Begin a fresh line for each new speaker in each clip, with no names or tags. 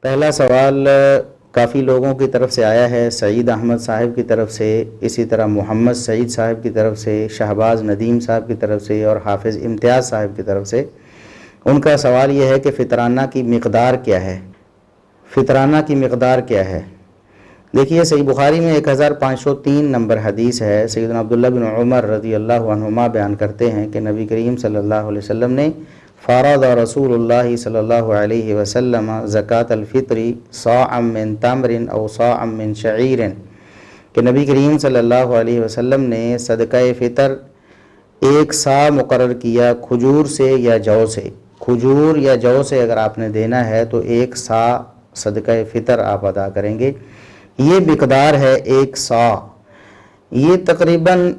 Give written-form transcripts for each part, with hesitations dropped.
پہلا سوال کافی لوگوں کی طرف سے آیا ہے، سعید احمد صاحب کی طرف سے، اسی طرح محمد سعید صاحب کی طرف سے، شہباز ندیم صاحب کی طرف سے اور حافظ امتیاز صاحب کی طرف سے۔ ان کا سوال یہ ہے کہ فطرانہ کی مقدار کیا ہے؟ فطرانہ کی مقدار کیا ہے؟ دیکھیے، صحیح بخاری میں 1503 نمبر حدیث ہے۔ سیدنا عبداللہ بن عمر رضی اللہ عنہما بیان کرتے ہیں کہ نبی کریم صلی اللہ علیہ وسلم نے فرض رسول اللہ صلی اللہ علیہ وسلم زکوٰۃ الفطر صاعا من تمر او صاعا من شعیر، کہ نبی کریم صلی اللہ علیہ وسلم نے صدقہ فطر ایک سا مقرر کیا کھجور سے یا جو سے۔ کھجور یا جو سے اگر آپ نے دینا ہے تو ایک سا صدقہ فطر آپ ادا کریں گے۔ یہ مقدار ہے ایک سا، یہ تقریباً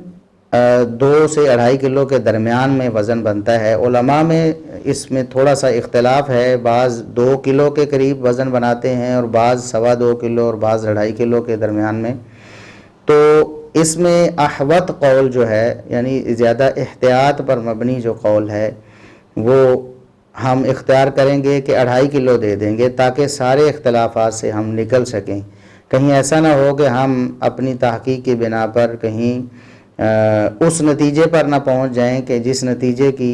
2 سے 2.5 کلو کے درمیان میں وزن بنتا ہے۔ علماء میں اس میں تھوڑا سا اختلاف ہے، بعض 2 کلو کے قریب وزن بناتے ہیں اور بعض 2.25 کلو اور بعض 2.5 کلو کے درمیان میں۔ تو اس میں احوط قول جو ہے، یعنی زیادہ احتیاط پر مبنی جو قول ہے، وہ ہم اختیار کریں گے کہ 2.5 کلو دے دیں گے تاکہ سارے اختلافات سے ہم نکل سکیں۔ کہیں ایسا نہ ہو کہ ہم اپنی تحقیق کی بنا پر کہیں اس نتیجے پر نہ پہنچ جائیں کہ جس نتیجے کی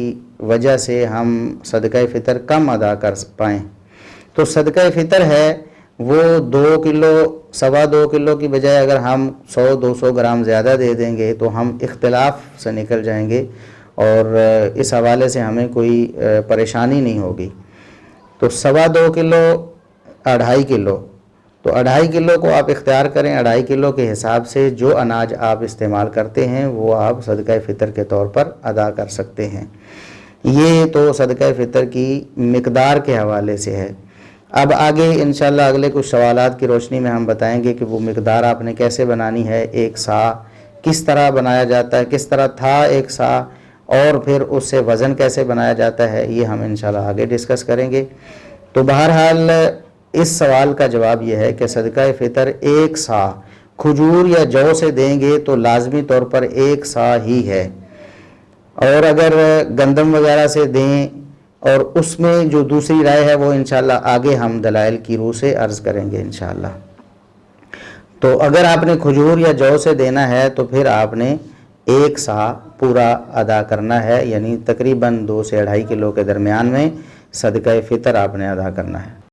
وجہ سے ہم صدقہ فطر کم ادا کر پائیں۔ تو صدقہ فطر ہے وہ 2 کلو 2.25 کلو کی بجائے اگر ہم 100-200 گرام زیادہ دے دیں گے تو ہم اختلاف سے نکل جائیں گے اور اس حوالے سے ہمیں کوئی پریشانی نہیں ہوگی۔ تو 2.25 کلو 2.5 کلو، تو 2.5 کلو کو آپ اختیار کریں۔ 2.5 کلو کے حساب سے جو اناج آپ استعمال کرتے ہیں وہ آپ صدقہ فطر کے طور پر ادا کر سکتے ہیں۔ یہ تو صدقہ فطر کی مقدار کے حوالے سے ہے۔ اب آگے انشاءاللہ اگلے کچھ سوالات کی روشنی میں ہم بتائیں گے کہ وہ مقدار آپ نے کیسے بنانی ہے، ایک سا کس طرح بنایا جاتا ہے، کس طرح تھا ایک سا، اور پھر اس سے وزن کیسے بنایا جاتا ہے، یہ ہم انشاءاللہ آگے ڈسکس کریں گے۔ تو بہرحال اس سوال کا جواب یہ ہے کہ صدقہ فطر ایک سا کھجور یا جو سے دیں گے تو لازمی طور پر ایک سا ہی ہے، اور اگر گندم وغیرہ سے دیں اور اس میں جو دوسری رائے ہے وہ انشاءاللہ آگے ہم دلائل کی روح سے عرض کریں گے انشاءاللہ۔ تو اگر آپ نے کھجور یا جو سے دینا ہے تو پھر آپ نے ایک سا پورا ادا کرنا ہے، یعنی تقریباً 2 سے 2.5 کلو کے درمیان میں صدقہ فطر آپ نے ادا کرنا ہے۔